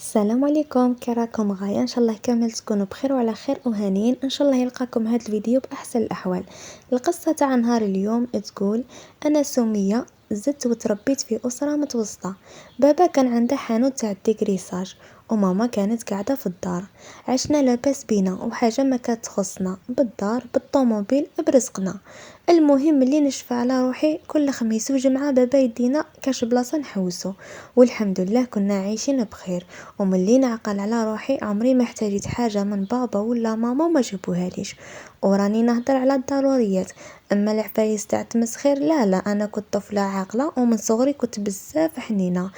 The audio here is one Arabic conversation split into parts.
السلام عليكم، كي راكم غاية؟ ان شاء الله كامل تكونوا بخير وعلى خير وهانيين. ان شاء الله يلقاكم هذا الفيديو باحسن الاحوال. القصه تاع نهار اليوم تقول: انا سميه زدت وتربيت في اسره متوسطه. بابا كان عنده حانوت تاع الديكريساج، وماما كانت قاعده في الدار. عشنا لاباس بينا وحاجه ما كانت تخصنا بالدار بالطوموبيل برزقنا. المهم اللي نشفى على روحي كل خميس وجمعه بابا يدينا كاش بلاصه نحوسو، والحمد لله كنا عايشين بخير. وملي نعقل على روحي عمري ما احتاجت حاجه من بابا ولا ماما وما جابوها ليش. وراني نهضر على الضروريات، اما العفايس تاع تمسخير لا انا كنت طفله عاقله ومن صغري كنت بزاف حنينه.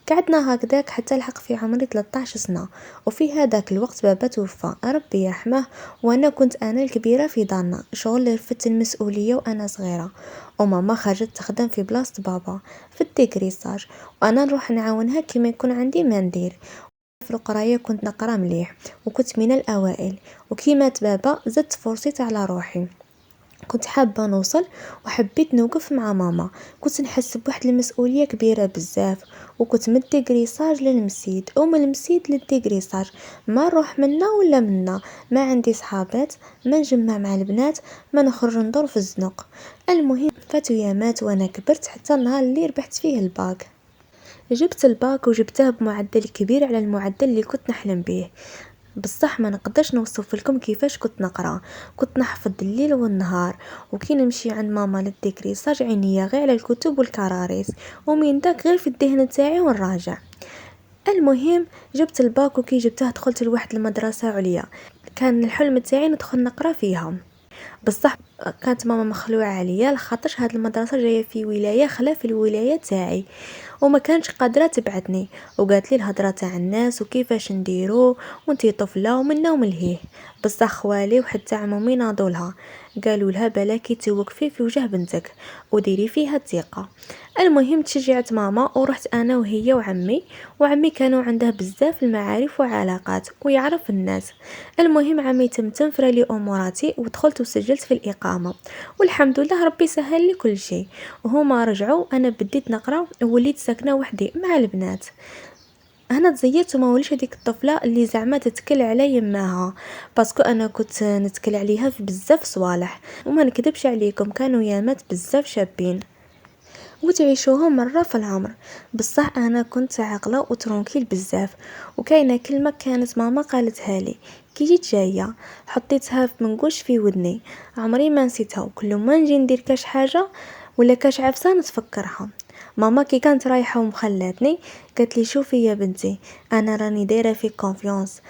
قعدنا هكذاك حتى لحق في عمري 13 سنه، وفي هذاك الوقت بابا توفى ربي يرحمه. وانا كنت انا الكبيره في دارنا، شغل رفدت المسؤوليه وانا صغيره. وماما خرجت تخدم في بلاصه بابا في التكريساج، وانا نروح نعاونها كيما يكون عندي ما ندير. في القرايه كنت نقرا مليح وكنت من الاوائل، وكي مات بابا زدت فرصتي على روحي. كنت حابه نوصل وحبيت نوقف مع ماما. كنت نحس بواحد المسؤوليه كبيره بزاف، وكنت من التكريساج للمسيد ومن المسيد للتكريساج، ما نروح منا ولا منا. ما عندي صحابات، ما نجمع مع البنات، ما نخرج ندور في الزنق. المهم فاتوا يامات وانا كبرت حتى النهار اللي ربحت فيه الباك. جبت الباك وجبته بمعدل كبير على المعدل اللي كنت نحلم به. بصح ما نقدرش نوصف لكم كيفاش كنت نقرا. كنت نحفظ الليل والنهار، وكي نمشي عند ماما للديكريساج عينيا غير على الكتب والكراريس، ومن داك غير في الدهن تاعي ونراجع. المهم جبت الباك، وكي جبته دخلت لواحد المدرسه عليا. كان الحلم تاعي ندخل نقرا فيها، بصح كانت ماما مخلوعه عليا لخاطرش هاد المدرسه جايه في ولايه خلاف الولايه تاعي، وما كانش قادره تبعتني. وقالت لي الهضره تاع الناس وكيفاش نديرو وانتي طفله ومنا وملهيه. بصح خوالي وحتى عمومي ناضولها، قالوا لها بلاكي توقفي في وجه بنتك وديري فيها الثقه. المهم تشجعت ماما ورحت انا وهي وعمي كانوا عنده بزاف المعارف وعلاقات ويعرف الناس. المهم عمي تمتم فرا لي اموراتي ودخلت وسجلت في الاقامه، والحمد لله ربي سهل لي كل شيء. وهما رجعوا، انا بديت نقرا ووليت ساكنه وحدي مع البنات. انا تزيرت وما وليش هذيك الطفله اللي زعما تتكل على يماها، باسكو انا كنت نتكل عليها في بزاف صوالح. وما نكذبش عليكم كانوا يامات بزاف شابين وتعيشوهم مرة في العمر. بصح انا كنت عاقله وترونكيل بزاف. وكاينه كلمه كانت ماما قالتها لي كي جيت جايه، حطيتها في منقوش في ودني، عمري ما نسيتها. وكل ما نجي ندير كاش حاجه ولا كاش عفسه نتفكرها. ماما كي كانت رايحه ومخلاتني قالت لي شوفي يا بنتي، انا راني دايره في كونفيونس،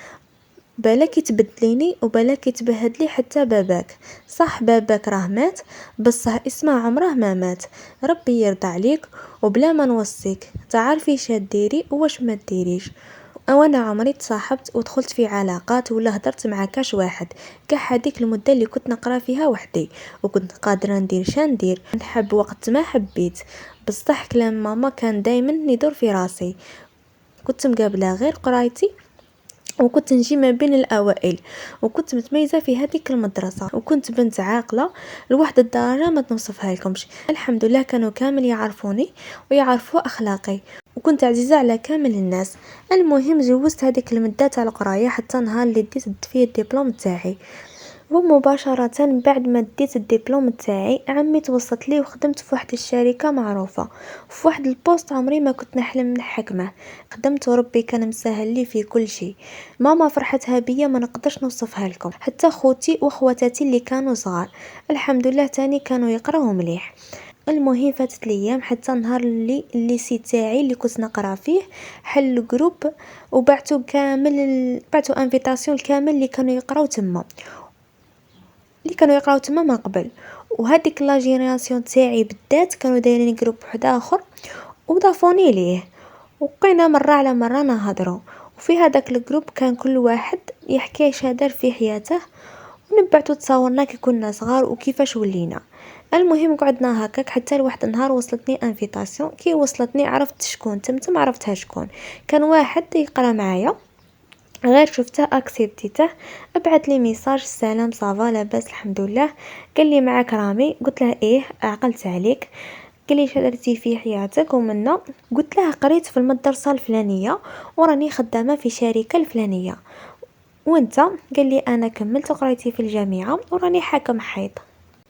بالك تبدليني وبالك تبهدلي حتى باباك. صح باباك راه مات، بصح اسمه عمره ما مات. ربي يرضى عليك، وبلا ما نوصيك تعرفي اش ديري واش ما ديريش. وانا عمري تصاحبت ودخلت في علاقات ولا هدرت مع كاش واحد كاع هذيك المده اللي كنت نقرا فيها وحدي، وكنت قادره ندير شندير نحب وقت ما حبيت. بصح كلام ماما كان دايما يدور في راسي. كنت مقابله غير قرايتي، وكنت نجي ما بين الاوائل، وكنت متميزه في هذيك المدرسه، وكنت بنت عاقله لواحد الدرجه ما تنوصفها لكمش. الحمد لله كانوا كامل يعرفوني ويعرفوا اخلاقي، وكنت عزيزه على كامل الناس. المهم جوزت هذيك المده تاع القرايه حتى نهار اللي ديت فيه الدبلوم تاعي. ومباشرة بعد ما ديت الدبلوم تاعي عمي توسط لي وخدمت في واحد الشركة معروفة في واحد البوست عمري ما كنت نحلم نحكمه. خدمت وربي كان مسهل لي في كل شيء. ماما فرحتها بيا ما نقدرش نوصفها لكم، حتى خوتي واخواتاتي اللي كانوا صغار الحمد لله تاني كانوا يقراوا مليح. المهم فاتت الايام حتى نهار اللي سي تاعي اللي كنت نقرا فيه حل جروب، وبعتوا بعتوا انفيتاسيون كامل اللي كانوا يقراو تما من قبل. وهذيك لا جينيراسيون تاعي بالذات كانوا دايرين جروب واحد اخر وضافوني ليه، وبقينا مره على مره نهضروا. وفي هذاك الجروب كان كل واحد يحكي اش دار في حياته، ونبعتوا تصاورنا كي كنا صغار وكيفاش ولينا. المهم قعدنا هكاك حتى لواحد النهار وصلتني انفيتاسيون. كي وصلتني عرفت شكون تمتم، عرفتها شكون. كان واحد يقرا معايا، غير شفته اكسبتيته، ابعث لي ميساج السلام صافا لاباس الحمد لله. قال لي معك رامي؟ قلت له ايه عقلت عليك. قال لي: شاركتي في حياتك؟ ومنا قلت له: قريت في المدرسة الفلانية وراني خدامة في شركة الفلانية. وانت؟ قال لي: انا كملت قرايتي في الجامعة وراني حاكم حيط.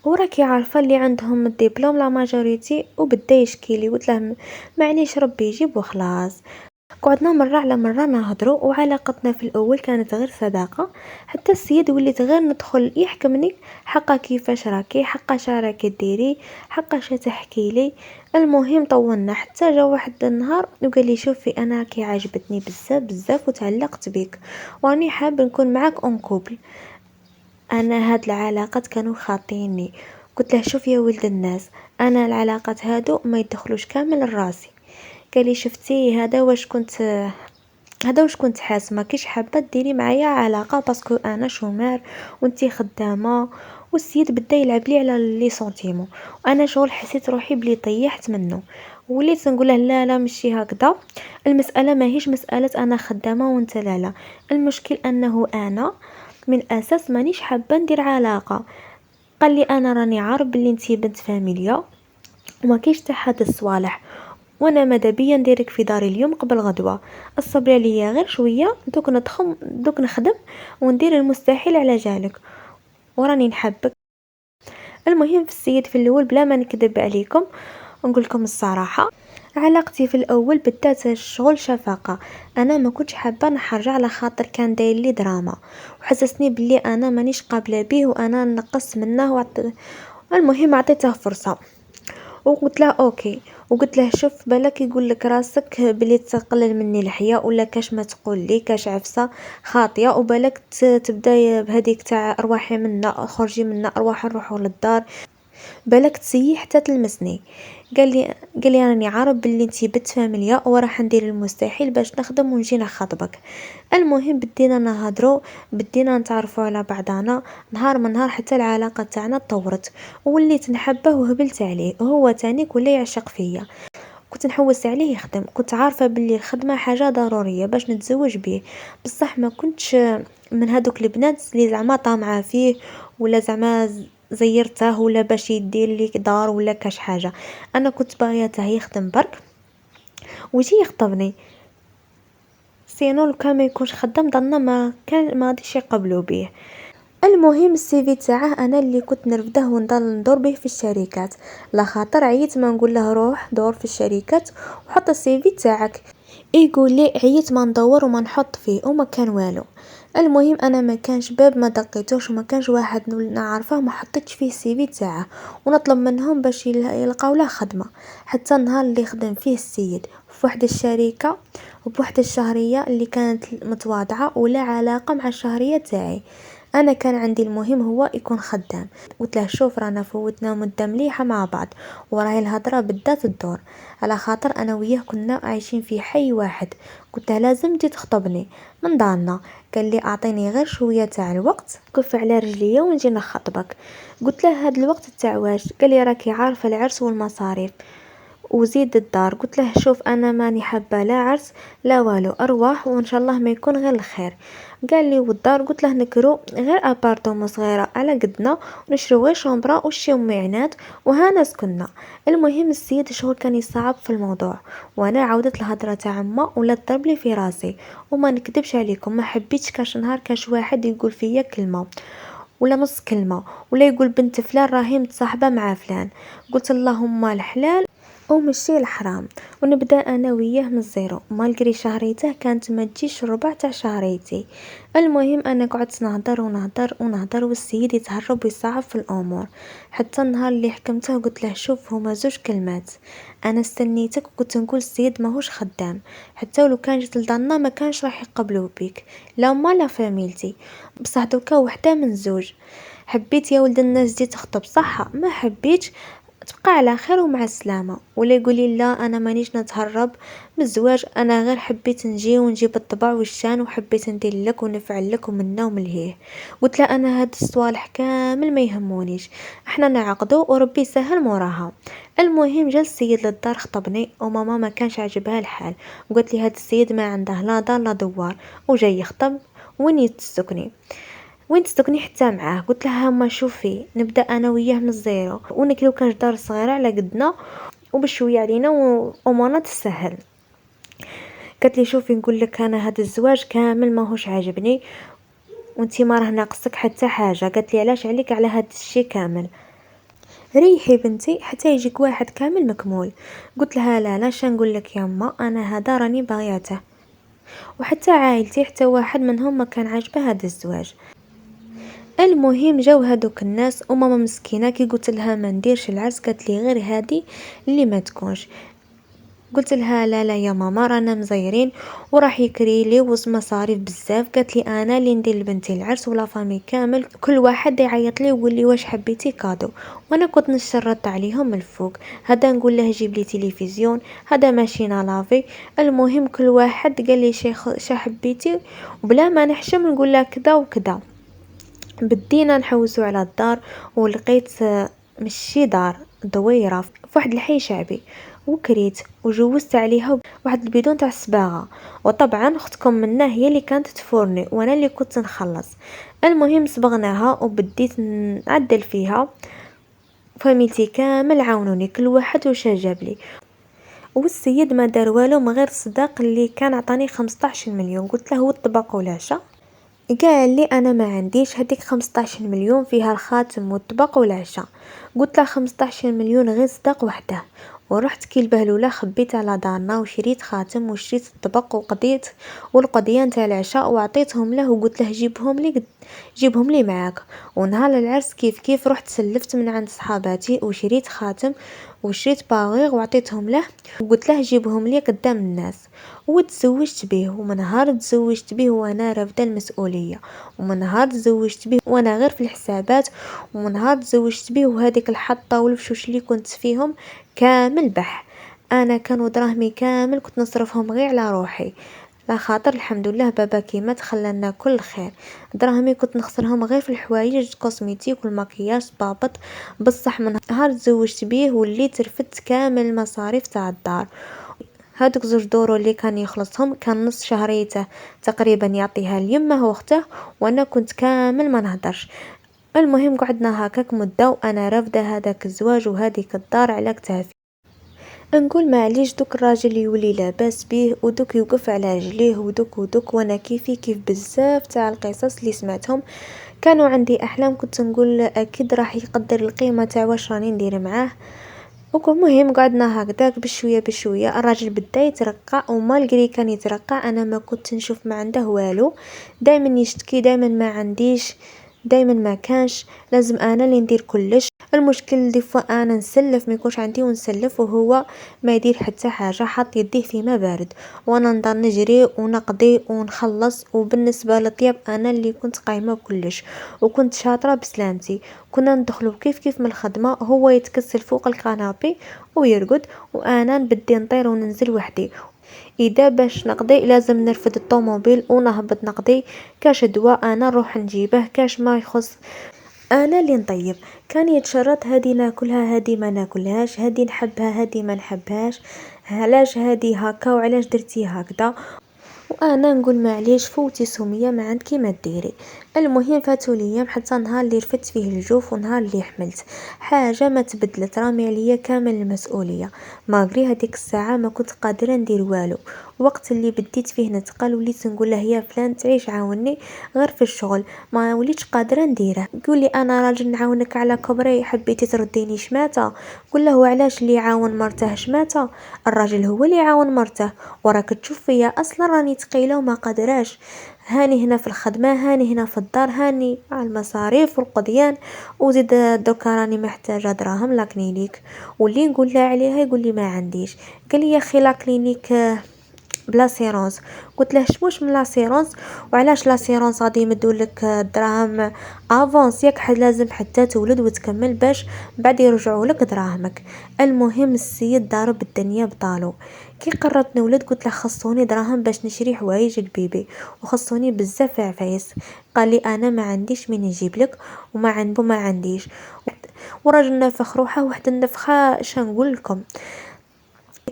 وراكي عارفه اللي عندهم الدبلوم لا ماجوريتي، وبدا يشكي لي. قلت له: معليش ربي يجيب وخلاص. قعدنا مرة على مرة نهضروا، وعلاقتنا في الاول كانت غير صداقه، حتى السيد وليت غير ندخل يحكمني: حقا كيفاش راكي، حقا شراكي ديري، حقا تحكي لي. المهم طولنا حتى جا واحد النهار وقال لي: شوفي انا راكي عجبتني بزاف بزاف وتعلقت بك، واني حاب نكون معاك اون كوبل. انا هاد العلاقات كانوا خاطيني. قلت له: شوف يا ولد الناس، انا العلاقات هادو ما يدخلوش كامل لراسي. قال لي: شفتي هذا واش كنت حاسه، ما كيش حابه ديري معايا علاقه باسكو انا شومير وانتي خدامه. والسيد بدا يلعب لي على لي سونتيمون، وانا شغل حسيت روحي بلي طيحت منه. وليت نقول له: لا لا ماشي هكذا، المساله ماهيش مساله انا خدامه وانت لا لا، المشكل انه انا من الاساس مانيش حابه ندير علاقه. قال لي: انا راني عارف بلي انتي بنت فاميليا وما كاينش حتى هاد الصوالح، وانا ماذا بيا نديرك في داري اليوم قبل غدوه. الصبر عليا غير شويه، دوك نخدم وندير المستحيل على جالك، وراني نحبك. المهم في السيد في الاول بلا ما نكذب عليكم ونقول لكم الصراحه، علاقتي في الاول بدات الشغل شفقه. انا ما كنتش حابه نخرج على خاطر كان داير لي دراما، وحسسني بلي انا مانيش قابله بيه وانا نقص منه المهم عطيته فرصه وقلت له اوكي. وقلت له: شوف بالك يقول لك راسك بلي تقلل مني الحياة، ولا كاش ما تقول لي كاش عفسه خاطيه، وبالك تبدا بهذيك تاع ارواحي منا خرجي منا، ارواح نروحوا للدار، بالك تسيي حتى تلمسني. قال لي راني عارف بلي انتي بنت فاميليا وراح ندير المستحيل باش نخدم ونجي نخطبك. المهم بدينا نهضروا، بدينا نتعرفوا على بعضنا، نهار من نهار حتى العلاقه تاعنا تطورت، وليت نحبه وهبلت عليه، وهو تاني ولا يعشق فيا. كنت نحوس عليه يخدم، كنت عارفه باللي الخدمه حاجه ضروريه باش نتزوج به، بصح ما كنتش من هذوك البنات اللي زعما طامعه فيه ولا زعما زيرته ولا باش يدير لي دار ولا كاش حاجه. انا كنت باغيته يخدم برك ويجي يخطبني، سينو لو كان ما يكونش خدام ضلنا ما غاديش يقبلوا به. المهم السي في تاعه انا اللي كنت نرفده ونضل ندور به في الشركات، لا خاطر عييت ما نقول له روح دور في الشركات وحط السي في تاعك، يقول لي عييت ما ندور وما نحط فيه وما كان والو. المهم انا ما كانش باب ما دقيتوش وما كانش واحد نعرفه ما حطيتش فيه السي في تاعه، ونطلب منهم باش يلقاو له خدمه. حتى النهار اللي خدم فيه السيد في واحد الشركه وبواحد الشهريه اللي كانت متواضعه ولا علاقه مع الشهريه تاعي، انا كان عندي المهم هو يكون خدام. قلت له: شوف رانا فوتنا مده مليحه مع بعض، وراهي الهضره بدات الدور، على خاطر انا وياه كنا عايشين في حي واحد. قلت له: لازم تجي تخطبني من دارنا. قال لي: اعطيني غير شويه تاع الوقت كف على رجليا ونجي نخطبك. قلت له: هاد الوقت تاع واش؟ قال لي: راكي عارفه العرس والمصاريف وزيد الدار. قلت له: شوف انا ماني حابه لا عرس لا والو، ارواح وان شاء الله ما يكون غير الخير. قال لي: والدار؟ قلت له: نكرو غير ابارتومون صغيره على قدنا ونشرو غير شومبرا وشي ميعنات وهانا سكننا. المهم السيد شغل كان يصعب في الموضوع، وانا عاودت الهضره تاع عمه ولا تضرب لي في راسي. وما نكذبش عليكم ما حبيتش كاش نهار كاش واحد يقول فيا كلمه ولا نص كلمه ولا يقول بنت فلان راهي متصاحبه مع فلان. قلت اللهم الحلال ومشي الحرام، ونبدا انا وياه من الزيرو. مالغري شهريته كانت ما تجيش ربع تاع شهريتي. المهم انا قعدت نهضر ونهضر ونهضر والسيد يتهرب ويصعب في الامور، حتى النهار اللي حكمته قلت له: شوف هما زوج كلمات، انا استنيتك وكنت نقول السيد ماهوش خدام، حتى ولو كان جيت لدارنا ما كانش راح يقبلوا بيك لا ما لا فاميلتي، بصح دوكا وحده من زوج. حبيت يا ولد الناس جيت تخطب صح، ما حبيتش تبقى على خير ومع السلامه. ولا يقولي: لا انا مانيش نتهرب من الزواج، انا غير حبيت نجي ونجيب الطبع والشان وحبيت ندير لك ونفعل لك ومنا وملهيه. قلت له: انا هاد الصوالح كامل ما يهمونيش، احنا نعقدوا وربي يسهل موراها. المهم جا السيد للدار خطبني، وماما ما كانش عجبها الحال، وقالت لي: هاد السيد ما عنده لا دار لا دوار وجاي يخطب، وين تسكني حتى معاه. قلت لها: ما شوفي نبدا انا وياه من الزيرو ونكلو كاش دار صغيره على قدنا وبشويه علينا وامورنا تسهل. قالت لي شوفي نقول لك انا هذا الزواج كامل ماهوش عاجبني وانتي ما راه ناقصك حتى حاجه. قالت لي علاش عليك على هذا الشيء كامل، ريحي بنتي حتى يجيك واحد كامل مكمول. قلت لها لا لا نقول لك يا اما انا هذا راني باغياته، وحتى عائلتي حتى واحد منهم ما كان عاجبه هذا الزواج. المهم جاو هادوك الناس وماما مسكينه كي قلت لها ما نديرش العرس قالت لي غير هادي اللي ما تكونش. قلت لها لا لا يا ماما رانا مزيرين وراح يكري لي مصاريف بزاف. قالت لي انا اللي ندير لبنتي العرس ولا فامي كامل كل واحد يعيط لي ويقول لي واش حبيتي كادو، وانا كنت نشرط عليهم من الفوق. هذا نقول له جيب لي تلفزيون، هذا ماشينه لافي. المهم كل واحد قال لي شي حبيتي وبلا ما نحشم نقول له كذا وكذا. بدينا نحوسوا على الدار ولقيت مشي دار دويره في واحد الحي شعبي، وكريت وجوزت عليها واحد البيدون تاع الصباغه. وطبعا اختكم منا هي اللي كانت تفورني وانا اللي كنت نخلص. المهم صبغناها وبديت نعدل فيها، فاميلتي كامل عاونوني كل واحد وش جاب لي. والسيد ما دار والو من غير الصداق اللي كان عطاني 15 مليون. قلت له هو الطبق والعشاء؟ قال لي انا ما عنديش هذيك 15 مليون فيها الخاتم والطبق والعشاء. قلت له 15 مليون غير صداق وحده. ورحت كي البهلوله خبيت على دارنا وشريت خاتم وشريت الطبق وقضيت والقضيه نتاع العشاء وعطيتهم له وقلت له جيبهم لي معاك. ونهار العرس كيف رحت سلفت من عند صحاباتي وشريت خاتم وشريت باغير وعطيتهم له وقلت له جيبهم لي قدام الناس. وتزوجت به، ومن نهار تزوجت به وانا رافده المسؤوليه، ومن نهار تزوجت به وانا غير في الحسابات، ومن نهار تزوجت به وهذيك الحطه والفشوش اللي كنت فيهم كامل بح. انا كانوا دراهمي كامل كنت نصرفهم غير على روحي، لا خاطر الحمد لله بابا كيما تخللنا كل خير. دراهمي كنت نخسرهم غير في الحوايج كوسميتيك والمكياج بابط. بصح من نهار تزوجت بيه وليت رفدت كامل المصاريف تاع الدار. هادوك 2 دورو اللي كان يخلصهم كان نص شهريته تقريبا يعطيها ليمه واخته، وانا كنت كامل ما نهدرش. المهم قعدنا هكاك مده وانا رافده هذاك الزواج وهذيك الدار على كتافي. نقول معليش دوك الراجل يولي لاباس بيه ودوك يوقف على رجليه ودوك وانا كيف بزاف تاع القصص اللي سمعتهم. كانوا عندي احلام كنت نقول اكيد راح يقدر القيمه تاع واش راني ندير معاه. المهم قعدنا هكذاك بشويه الراجل بدا يترقى، ومالغري كان يترقى انا ما كنت نشوف ما عنده والو. دائما يشتكي دائما ما عنديش، دائما ما كانش، لازم انا اللي ندير كلش. المشكل دي فوا انا نسلف ما يكونش عندي ونسلف وهو ما يدير حتى حاجه، حط يديه فيما بارد وانا نضل نجري ونقضي ونخلص. وبالنسبه للطياب انا اللي كنت قايمه كلش وكنت شاطره بسلامتي. كنا ندخلوا كيف من الخدمه هو يتكسل فوق الكنابي ويرقد وانا نبدي نطير وننزل وحدي. اذا باش نقضي لازم نرفد الطوموبيل ونهبط نقضي. كاش دواء انا نروح نجيبه، كاش ما يخص انا اللي نطيب. كان يتشرط هذه ناكلها هذه ما ناكلهاش، هذه نحبها هذه ما نحبهاش، علاش هذه هكا وعلاش درتي هكذا. وانا نقول معليش فوتي سميه ما عندكي ما ديري. المهم فاتوا لي حتى نهار اللي رفدت فيه الجوف ونهار اللي حملت حاجه ما تبدلت، رامي عليا كامل المسؤوليه. ماغري هذيك الساعه ما كنت قادره ندير والو. وقت اللي بديت فيه نتقل وليت نقول له يا فلان تعيش عاوني غير في الشغل، ما وليتش قادره نديره. يقول لي انا راجل نعاونك على كبري حبيتي ترديني شماته. قل له علاش اللي يعاون مرته شماته؟ الراجل هو اللي يعاون مرته. وراك تشوف فيا اصلا راني ثقيله وما قادراش، هاني هنا في الخدمه هاني هنا في الدار هاني على المصاريف والقضيان، وزيد دوكا راني محتاجه دراهم لا كلينيك. واللي نقول له عليها يقول لي ما عنديش. قال لي يا اخي لا كلينيك بلا سيرونس. قلت له شموش من لا سيرونس وعلاش لا سيرونس غادي يمدولك الدراهم افونس ياك لازم حتى تولد وتكمل باش بعد يرجعوا لك دراهمك. المهم السيد ضارب الدنيا بطالو. كي قررت نولد قلت له خصوني دراهم باش نشري حوايج البيبي وخصوني بزاف عفايس. قال لي انا ما عنديش من نجيب لك وما عنديش. وراجل نافخ روحه واحد النفخه شنقول لكم.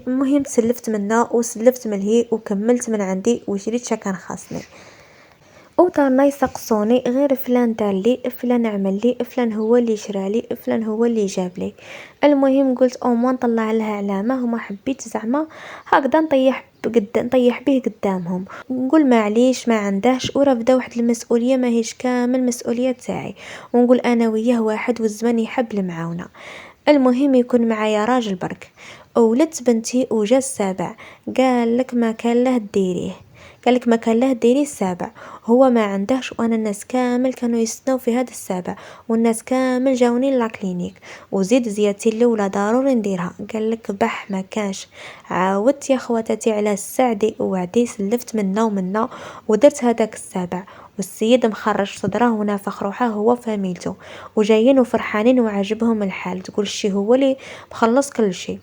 المهم سلفت منه وسلفت من هي وكملت من عندي وشريت شكان خاصني. ودارنا يسقسوني غير فلان دار لي، فلان عمل لي، فلان هو اللي شرى لي، فلان هو اللي جاب لي. المهم قلت اوما نطلع لها علامه، وما حبيت زعما هكذا نطيح به قدامهم، نقول معليش ما عندهش، وراه بدا واحد المسؤوليه ماهيش كامل مسؤوليه تاعي، ونقول انا وياه واحد والزمن يحب المعاونه. المهم يكون معايا راجل برك. ولدت بنتي وجا السابع، قالك ما كان له ديريه، قالك ما كان له ديري السابع، هو ما عندهش، وانا الناس كامل كانوا يستناو في هذا السابع، والناس كامل جاوني لاكلينيك، وزيد زيادتي الاولى ضروري نديرها. قالك بح ما كانش. عاودت يا خواتاتي على السعدي وعدي، سلفت منا ومنا ودرت هذاك السابع، والسيد مخرج صدره ونافخ روحه هو فاميلته، وجايين وفرحانين وعجبهم الحال، تقول شي هو اللي مخلص كل شيء.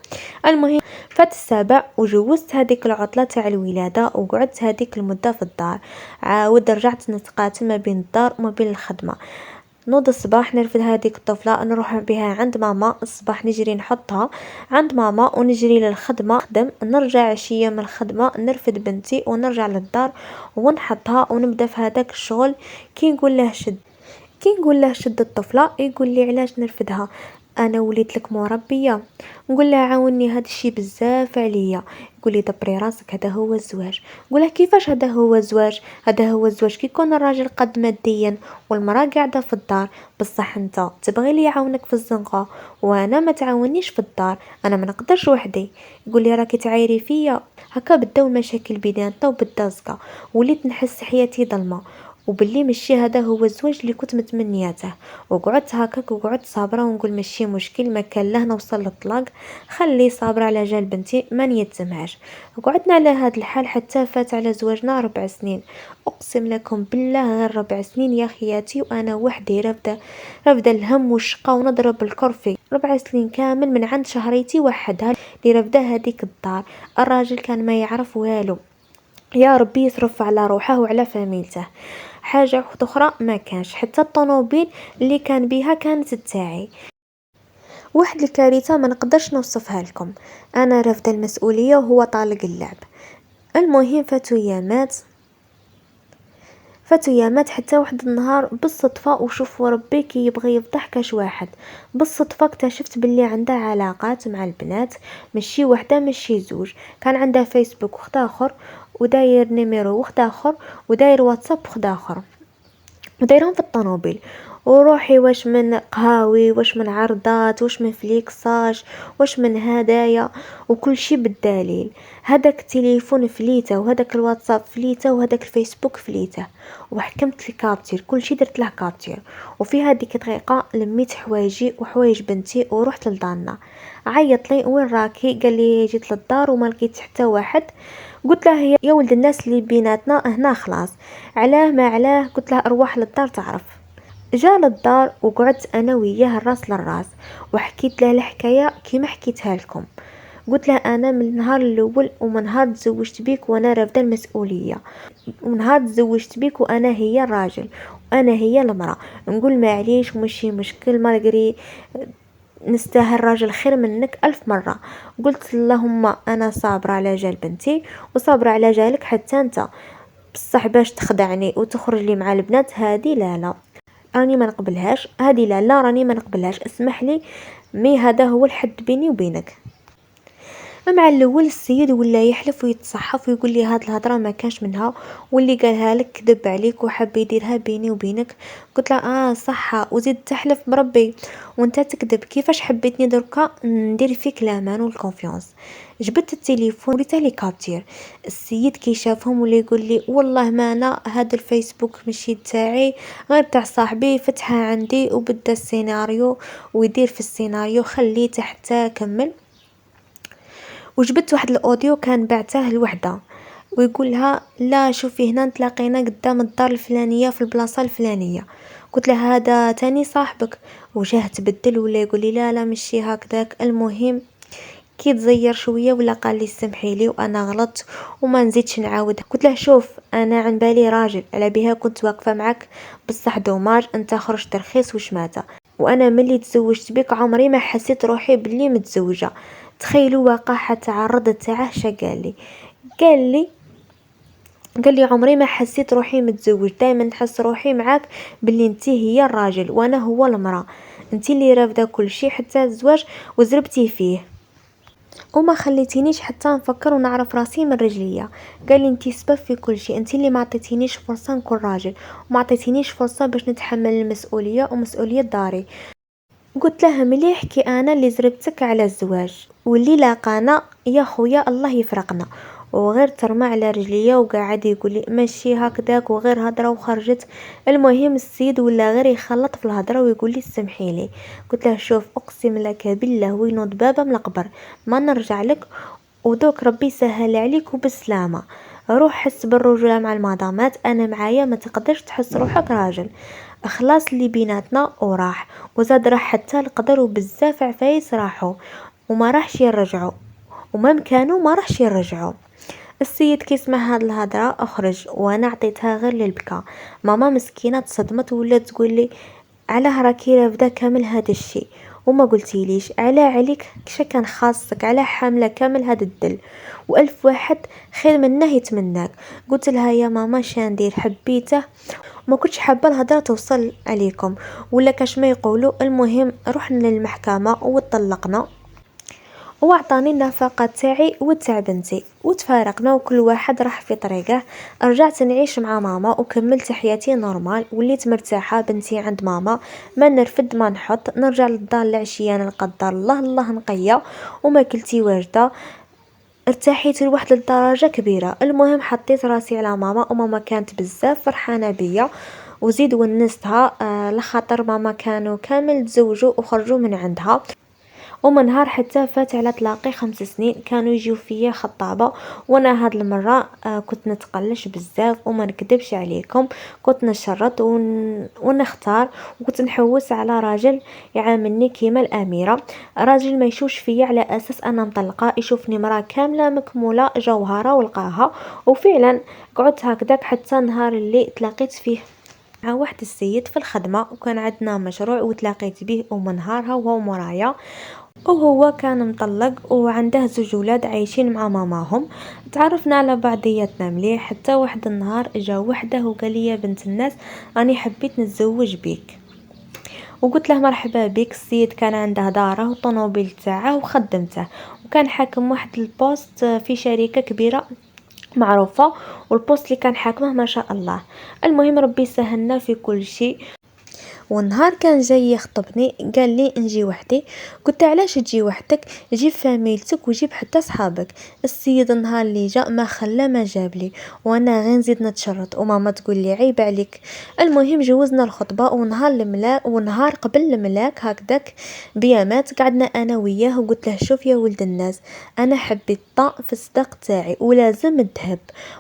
المهم فات السابع وجوزت هذيك العطلة تاع الولادة، وقعدت هذيك المدة في الدار. عاود رجعت نتقاتل ما بين الدار وما بين الخدمة. نوض الصباح نرفد هذيك الطفلة نروح بها عند ماما، الصباح نجري نحطها عند ماما ونجري للخدمة نخدم، نرجع عشية من الخدمة نرفد بنتي ونرجع للدار ونحطها ونبدا في هذاك الشغل. كي نقول له شد الطفلة يقول لي علاش نرفدها، انا وليت لك مربيه. نقول له عاوني هذا الشيء بزاف عليا. يقول لي دبري راسك، هذا هو الزواج. نقول له كيفاش هذا هو الزواج؟ هذا هو الزواج كي يكون الراجل قد ماديا والمراه قاعده في الدار، بصح انت تبغي لي يعاونك في الزنقه وانا ما تعاونيش في الدار، انا ما نقدرش وحدي. يقول لي راكي تعايري فيا. هكا بداو المشاكل بيناتنا وبدا زقا، وليت نحس حياتي ظلمه، وباللي ماشي هذا هو الزواج اللي كنت متمنياته. وقعدت هكاك وقعدت صابره ونقول ماشي مشكل، ما كان له نوصل للطلاق، خلي صابره على جال بنتي ما نيتمهاش. وقعدنا على هذا الحال حتى فات على زواجنا 4 سنين. اقسم لكم بالله غير 4 سنين يا خياتي وانا وحدي رافده الهم والشقا ونضرب الكرفي. 4 سنين كامل من عند شهريتي وحدها اللي رافده هذيك الدار. الراجل كان ما يعرف والو، يا ربي يصرف على روحه وعلى فاميلته. حاجه واحده اخرى ما كانش، حتى الطوموبيل اللي كان بيها كانت تاعي. واحد الكارثه ما نقدرش نوصفها لكم، انا رافده المسؤوليه وهو طالق اللعب. المهم فاتو يامات حتى واحد النهار بالصدفه، وشوف ربي كي يبغي يفضح كاش واحد. بالصدفه اكتشفت باللي عندها علاقات مع البنات، ماشي وحده ماشي زوج، كان عندها فيسبوك وخد اخر، وداير نيميرو وخد اخر، وداير واتساب وخد اخر، ودايرهم في الطوموبيل. وروحي واش من قهاوي، واش من عرضات، واش من فليكساج، واش من هدايا، وكل شي بالدليل. هذاك التليفون فليته، وهذاك الواتساب فليته، وهذاك الفيسبوك فليته، وحكمت الكابتير كل شي درت له كابتير. وفي هذيك الدقيقه لميت حوايجي وحوايج بنتي ورحت لدارنا. عيط لي وين راكي؟ قال لي جيت للدار وما لقيت حتى واحد. قلت له يا ولد الناس اللي بيناتنا هنا خلاص، علاه ما علاه؟ قلت له ارواح للدار تعرف. جا للدار وقعدت انا وياه الراس للراس، وحكيت له الحكايه كيما حكيتها لكم. قلت له انا من النهار الاول ومن نهار تزوجت بيك وانا رافده المسؤوليه، ومن نهار تزوجت بيك وانا هي الراجل وانا هي المراه. نقول معليش ومشي مشكل، مالغري نستاهل راجل خير منك 1000 مرة. قلت اللهم انا صابره على جال بنتي وصابره على جالك حتى انت، بصح باش تخدعني وتخرج لي مع البنات هذه لا راني ما نقبلهاش، هذه لا راني ما نقبلهاش، اسمح لي، مي هذا هو الحد بيني وبينك. مع الاول السيد ولا يحلف ويتصحف ويقول لي هاد الهضره ما كانش منها، واللي قالها لك كذب عليك وحب يديرها بيني وبينك. قلت له صح، وزيد تحلف بربي وانت تكذب، كيفاش حبيتني دركا ندير فيك الامان والكونفيونس؟ جبت التليفون وريته لي كابتير. السيد كي شافهم ولا يقول لي والله ما انا هذا الفيسبوك ماشي تاعي، غير تاع صاحبي، فتحها عندي وبدا السيناريو ويدير في السيناريو، خليته حتى كمل. وجبت واحد الاوديو كان بعته لوحده ويقولها لا شوفي هنا تلاقينا قدام الدار الفلانيه في البلاصه الفلانيه. قلت له هذا تاني صاحبك؟ وجاه تبدل ولا يقول لي لا ماشي هكذاك. المهم كي تزير شويه ولا قال لي سمحي لي وانا غلطت وما نزيدش نعاود. قلت له شوف انا عن بالي راجل، على بها كنت واقفه معك، بصح دوماج انت خرجت رخيص وشماته، وانا ملي تزوجت بك عمري ما حسيت روحي بلي متزوجه. تخيلوا وقاحه تاع الرد تاعه شا قال لي قال لي عمري ما حسيت روحي متزوج، دائما نحس روحي معاك باللي انتي هي الراجل وانا هو المراه، انتي اللي رافده كل شيء حتى الزواج وزربتي فيه وما خليتينيش حتى نفكر ونعرف راسي من رجليا. قال لي انتي سبب في كل شيء، انتي اللي ما عطيتينيش فرصه نكون راجل وما عطيتينيش فرصه باش نتحمل المسؤوليه ومسؤوليه داري. قلت لها مليح كي انا اللي زربتك على الزواج واللي لاقانا يا خويا الله يفرقنا. وغير ترمى على رجليا وقاعد يقول لي ماشي هكذاك وغير هضره وخرجت. المهم السيد ولا غير يخلط في الهضره ويقول لي سمحي لي. قلت له شوف اقسم لك بالله وينوض بابا من القبر ما نرجع لك، ودوك ربي يسهل عليك وبسلامه. روح حس بالرجوله مع المدامات، انا معايا ما تقدرش تحس روحك راجل. اخلاص اللي بيناتنا وراح، وزاد راح حتى القدر وبزاف عفايس راحوا وما راحش يرجعوا، وما كانوا ما راحش يرجعوا. السيد كي سمع هاد الهضره اخرج وانا عطيتها غير للبكا. ماما مسكينه تصدمت ولا تقول لي علاه راكي رافده كامل هذا الشيء وما قلتيليش، علاه عليك كش كان خاصك، علاه حامله كامل هذا الدل والف واحد خير منه يتمناك. قلت لها يا ماما شاندير حبيته ما كنتش حابه الهضره توصل عليكم ولا كاش ما يقولوا. المهم رحنا للمحكمه وطلقنا وعطاني النفقه تاعي وتاع بنتي وتفارقنا وكل واحد راح في طريقه. رجعت نعيش مع ماما وكملت حياتي نورمال، وليت مرتاحه بنتي عند ماما، ما نرفد ما نحط، نرجع للدار العشيه نقدر الله نقيه وما كلتي واجده. ارتحيت لواحد الدرجه كبيره. المهم حطيت راسي على ماما وماما كانت بزاف فرحانه بيا وزيد ونستها لخاطر ماما كانوا كامل تزوجوا وخرجوا من عندها. ومن نهار حتى فات على طلاقي 5 سنين كانوا يجيو فيا خطابه، وانا هاد المره كنت نتقلش بزاف وما نكذبش عليكم، كنت نشرط ونختار وكنت نحوس على راجل يعاملني كيما الاميره، راجل ما يشوش فيا على اساس انا مطلقه، يشوفني مراه كامله مكموله جوهره ولقاها. وفعلا قعدت هكذاك حتى نهار اللي تلاقيت فيه مع واحد السيد في الخدمه وكان عندنا مشروع وتلاقيت به، ومن نهارها وهو مرايا وهو كان مطلق وعنده 2 ولاد عايشين مع ماماهم. تعرفنا على بعضياتنا مليح حتى واحد النهار جا وحده وقال لي يا بنت الناس راني حبيت نتزوج بيك. وقلت له مرحبا بك. السيد كان عنده داره وطوموبيل تاعه وخدمته وكان حاكم واحد البوست في شركه كبيره معروفه، والبوست اللي كان حاكمه ما شاء الله. المهم ربي سهلنا في كل شيء. والنهار كان جاي يخطبني قال لي نجي وحدي. قلت علاش تجي وحدك، جيب فاميلتك وجيب حتى صحابك. السيد النهار اللي جاء ما خلى ما جاب لي وانا غير نزيد نتشرط وماما تقول لي عيب عليك. المهم جوزنا الخطبه ونهار الملاك ونهار قبل الملاك هكذاك بيامات قعدنا انا وياه وقلت له شوف يا ولد الناس انا حبيت طا في الصداق تاعي ولازم الذهب،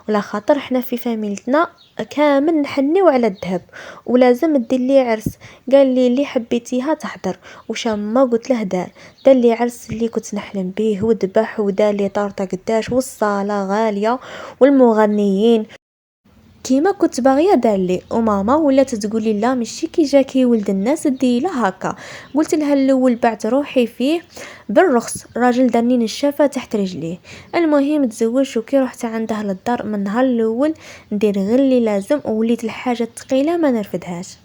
ولا خاطر احنا في فاميلتنا كامل نحنيو على الذهب ولازم دير لي عرس. قال لي اللي حبيتيها تحضر وشما قلت له دار لي عرس اللي كنت نحلم به وذبح ودار لي طارطه قداش والصاله غاليه والمغنيين كيما كنت باغيه دار لي. وماما ولات تقول لي لا ماشي كي جاكي ولد الناس دي له هكا. قلت لها الاول بعت روحي فيه بالرخص، راجل داني نشافه تحت رجليه. المهم تزوجت وكي رحت عنده للدار من نهار الاول ندير غير اللي لازم ووليت الحاجه الثقيله ما نرفدهاش.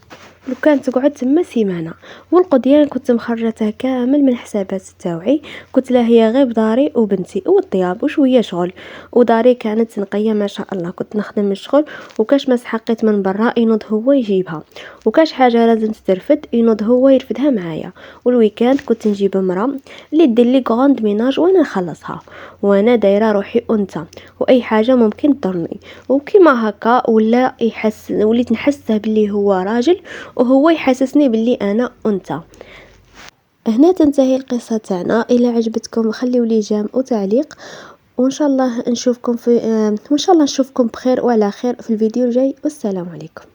لو كانت تقعد تما سيمانه والقضيان كنت مخرجتها كامل من حسابات تاوعي. قلت لها هي غير داري وبنتي والطياب وشويه شغل، وداري كانت نقيه ما شاء الله كنت نخدم الشغل وكاش ما سحقيت من برا ينوض هو يجيبها، وكاش حاجه لازم تترفد ينوض هو يرفدها معايا. والويكاند كنت نجيب مرا اللي دير لي غوند ميناج وانا نخلصها وانا دايره روحي انثى واي حاجه ممكن تضرني. وكيما هكا ولا يحس وليت نحسه باللي هو راجل وهو يحسسني باللي انا انثى. هنا تنتهي القصه تاعنا. الى عجبتكم خليوا لي جيم وتعليق، وان شاء الله نشوفكم بخير وعلى خير في الفيديو الجاي، والسلام عليكم.